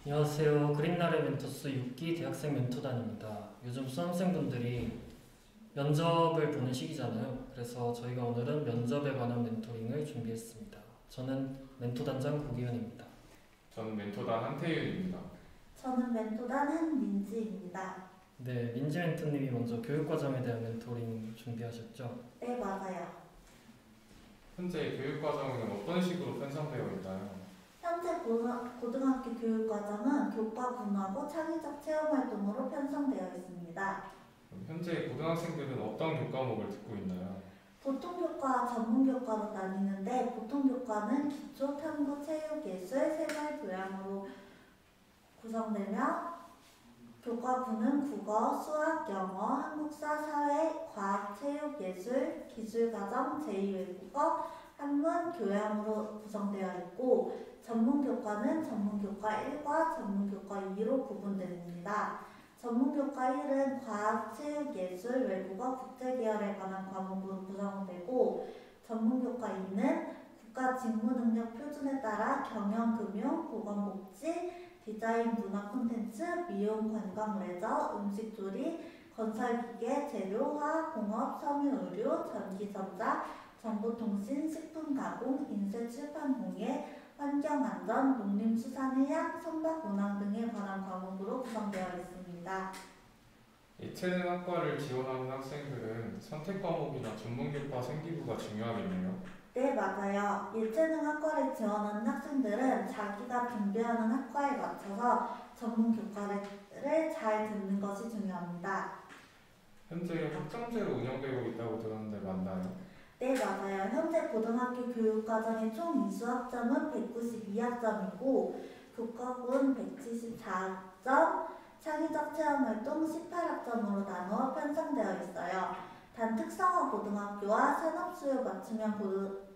안녕하세요. 그린날의 멘토스 6기 대학생 멘토단입니다. 요즘 수험생분들이 면접을 보는 시기잖아요. 그래서 저희가 오늘은 면접에 관한 멘토링을 준비했습니다. 저는 멘토단장 고기현입니다. 저는 멘토단 한태윤입니다. 저는 멘토단 한민지입니다. 네, 민지 멘토님이 먼저 교육과정에 대한 멘토링 준비하셨죠? 네, 맞아요. 현재 교육과정은 어떤 식으로 편성되어 있나요? 현재 고등학교 교육과정은 교과 분화고 창의적 체험활동으로 편성되어 있습니다. 현재 고등학생들은 어떤 교과목을 듣고 있나요? 보통 교과와 전문 교과로 나뉘는데 보통 교과는 기초, 탐구, 체육, 예술, 생활, 교양으로 구성되며 교과부는 국어, 수학, 영어, 한국사, 사회, 과학, 체육, 예술, 기술과정, 제2외국어, 한문, 교양으로 구성되어 있고 전문교과는 전문교과 1과 전문교과 2로 구분됩니다. 전문교과 1은 과학, 체육, 예술, 외국어, 국제계열에 관한 과목으로 구성되고 전문교과 2는 국가직무능력 표준에 따라 경영, 금융, 보건복지, 디자인, 문화 콘텐츠, 미용, 관광, 레저, 음식 조리, 건설기계, 재료, 화학, 공업, 섬유, 의료, 전기전자, 정보통신, 식품가공, 인쇄, 출판, 공예, 환경안전, 농림수산해양, 선박운항 등에 관한 과목으로 구성되어 있습니다. 예체능학과를 지원하는 학생들은 선택 과목이나 전문교과 생기부가 중요하겠네요. 네, 맞아요. 예체능학과를 지원하는 학생들은 자기가 준비하는 학과에 맞춰서 전문 교과를 잘 듣는 것이 중요합니다. 현재 학점제로 운영되고 있다고 들었는데 맞나요? 네, 맞아요. 현재 고등학교 교육과정의 총 이수학점은 192학점이고 교과분 174학점, 창의적 체험활동 18학점으로 나누어 편성되어 있어요. 단 특성화 고등학교와 산업수요 맞춤형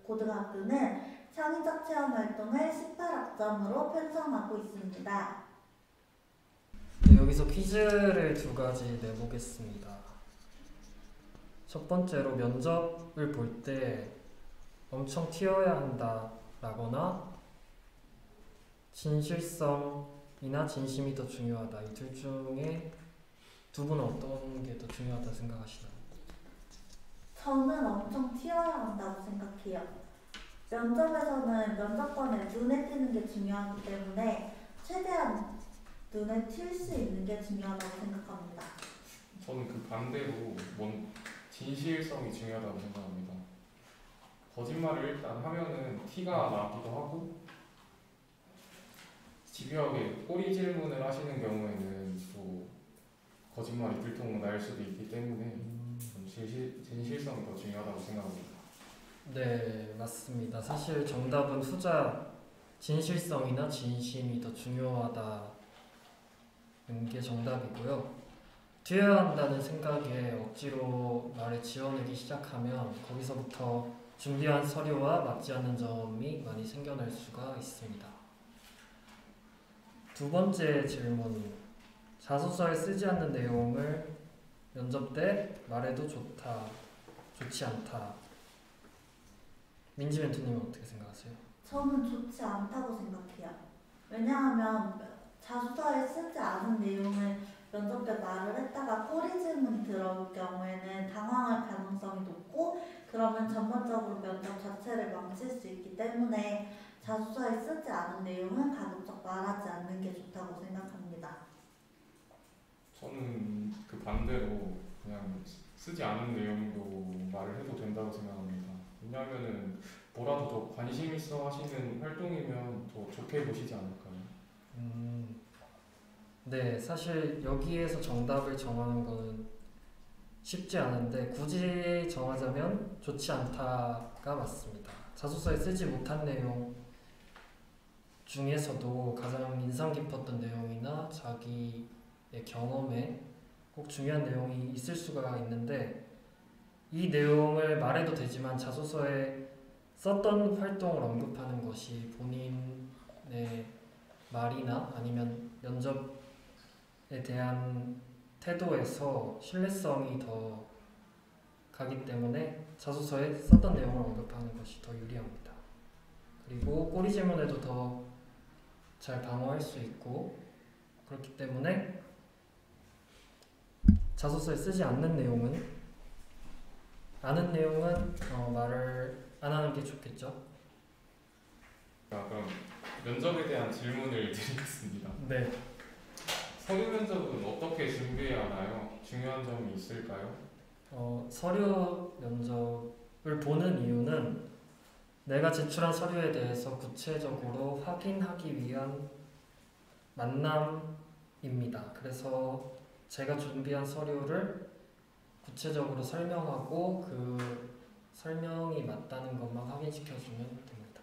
고등학교는 창의적 체험활동을 18학점으로 편성하고 있습니다. 네, 여기서 퀴즈를 두 가지 내보겠습니다. 첫 번째로 면접을 볼 때 엄청 튀어야 한다라거나 진실성이나 진심이 더 중요하다. 이 둘 중에 두 분은 어떤 게 더 중요하다 생각하시나요? 저는 엄청 튀어야 한다고 생각해요. 면접에서는 면접관에 눈에 띄는 게 중요하기 때문에 최대한 눈에 튈 수 있는 게 중요하다고 생각합니다. 저는 그 반대로 진실성이 중요하다고 생각합니다. 거짓말을 일단 하면은 티가 나기도 하고 집요하게 꼬리 질문을 하시는 경우에는 또 거짓말이 들통날 수도 있기 때문에 진실성이 더 중요하다고 생각합니다. 네, 맞습니다. 사실 정답은 후자 진실성이나 진심이 더 중요하다는 게 정답이고요. 튀어야 한다는 생각에 억지로 말을 지어내기 시작하면 거기서부터 준비한 서류와 맞지 않는 점이 많이 생겨날 수가 있습니다. 두 번째 질문. 자소서에 쓰지 않는 내용을 면접 때 말해도 좋다, 좋지 않다. 민지 멘토님은 어떻게 생각하세요? 저는 좋지 않다고 생각해요. 왜냐하면 자소서에 쓰지 않은 내용을 면접 때 말을 했다가 꼬리 질문이 들어올 경우에는 당황할 가능성이 높고 그러면 전반적으로 면접 자체를 망칠 수 있기 때문에 자소서에 쓰지 않은 내용은 가급적 말하지 않는 게 좋다고 생각합니다. 저는 그 반대로 그냥 쓰지 않은 내용도 말을 해도 된다고 생각합니다. 왜냐하면은 뭐라도 더 관심 있어 하시는 활동이면 더 좋게 보시지 않을까요? 네, 사실 여기에서 정답을 정하는 거는 쉽지 않은데 굳이 정하자면 좋지 않다가 맞습니다. 자소서에 쓰지 못한 내용 중에서도 가장 인상 깊었던 내용이나 자기의 경험에 꼭 중요한 내용이 있을 수가 있는데 이 내용을 말해도 되지만 자소서에 썼던 활동을 언급하는 것이 본인의 말이나 아니면 면접에 대한 태도에서 신뢰성이 더 가기 때문에 자소서에 썼던 내용을 언급하는 것이 더 유리합니다. 그리고 꼬리 질문에도 더 잘 방어할 수 있고 그렇기 때문에 자소서에 쓰지 않는 내용은 말을 안 하는 게 좋겠죠. 자, 그럼 면접에 대한 질문을 드리겠습니다. 네. 서류 면접은 어떻게 준비해야 하나요? 중요한 점이 있을까요? 서류 면접을 보는 이유는 내가 제출한 서류에 대해서 구체적으로 확인하기 위한 만남입니다. 그래서 제가 준비한 서류를 구체적으로 설명하고 그 설명이 맞다는 것만 확인시켜주면 됩니다.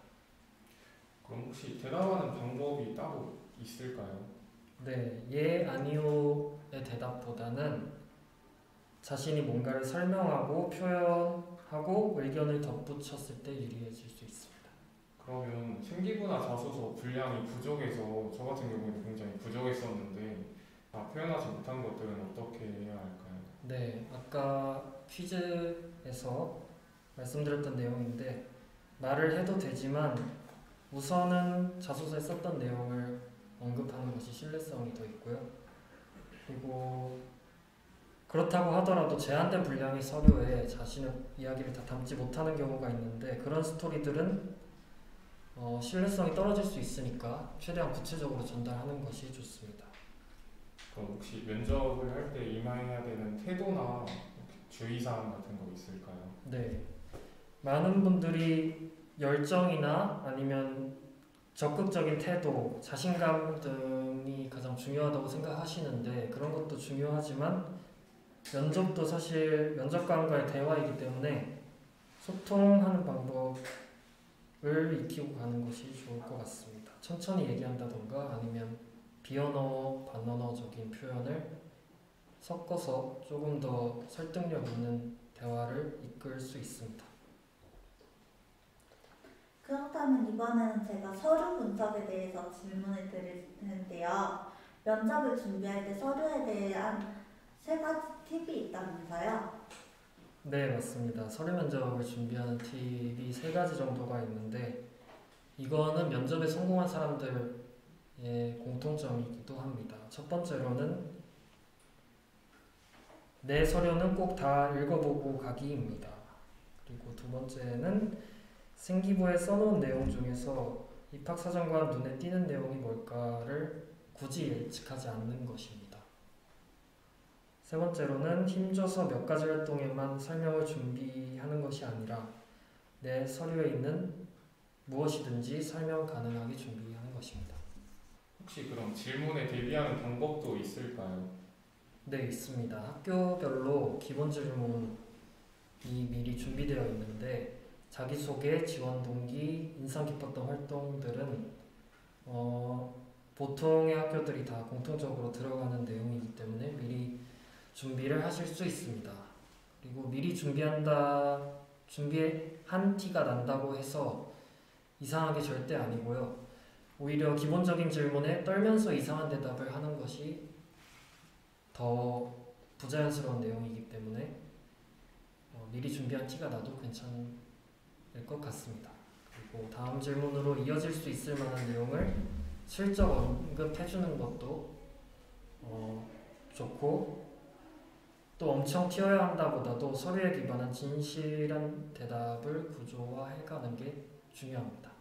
그럼 혹시 대답하는 방법이 따로 있을까요? 네, 예, 아니요의 대답보다는 자신이 뭔가를 설명하고 표현하고 의견을 덧붙였을 때 유리해질 수 있습니다. 그러면 생기부나 자소서 분량이 부족해서 저 같은 경우에는 굉장히 부족했었는데 표현하지 못한 것들은 어떻게 해야 할까요? 네, 아까 퀴즈에서 말씀드렸던 내용인데 말을 해도 되지만 우선은 자소서에 썼던 내용을 언급하는 것이 신뢰성이 더 있고요. 그리고 그렇다고 하더라도 제한된 분량의 서류에 자신의 이야기를 다 담지 못하는 경우가 있는데 그런 스토리들은 신뢰성이 떨어질 수 있으니까 최대한 구체적으로 전달하는 것이 좋습니다. 그럼 혹시 면접을 할 때 임해야 되는 태도나 주의사항 같은 거 있을까요? 네, 많은 분들이 열정이나 아니면 적극적인 태도, 자신감 등이 가장 중요하다고 생각하시는데 그런 것도 중요하지만 면접도 사실 면접관과의 대화이기 때문에 소통하는 방법을 익히고 가는 것이 좋을 것 같습니다. 천천히 얘기한다던가 아니면 비언어, 반언어적인 표현을 섞어서 조금 더 설득력 있는 대화를 이끌 수 있습니다. 그렇다면 이번에는 제가 서류 분석에 대해서 질문을 드릴 텐데요. 면접을 준비할 때 서류에 대한 3가지 팁이 있다면서요? 네, 맞습니다. 서류 면접을 준비하는 팁이 3가지 정도가 있는데 이거는 면접에 성공한 사람들의 공통점이기도 합니다. 첫 번째로는 내 서류는 꼭 다 읽어보고 가기입니다. 그리고 두 번째는 생기부에 써놓은 내용 중에서 입학사정관 눈에 띄는 내용이 뭘까를 굳이 예측하지 않는 것입니다. 세 번째로는 힘줘서 몇 가지 활동에만 설명을 준비하는 것이 아니라 내 서류에 있는 무엇이든지 설명 가능하게 준비하는 것입니다. 혹시 그럼 질문에 대비하는 방법도 있을까요? 네, 있습니다. 학교별로 기본 질문이 미리 준비되어 있는데 자기소개, 지원 동기, 인상 깊었던 활동들은 보통의 학교들이 다 공통적으로 들어가는 내용이기 때문에 미리 준비를 하실 수 있습니다. 그리고 미리 준비한 티가 난다고 해서 이상하게 절대 아니고요. 오히려 기본적인 질문에 떨면서 이상한 대답을 하는 것이 더 부자연스러운 내용이기 때문에 미리 준비한 티가 나도 괜찮을 것 같습니다. 그리고 다음 질문으로 이어질 수 있을 만한 내용을 슬쩍 언급해주는 것도 좋고 또 엄청 튀어야 한다보다도 서류에 기반한 진실한 대답을 구조화해가는 게 중요합니다.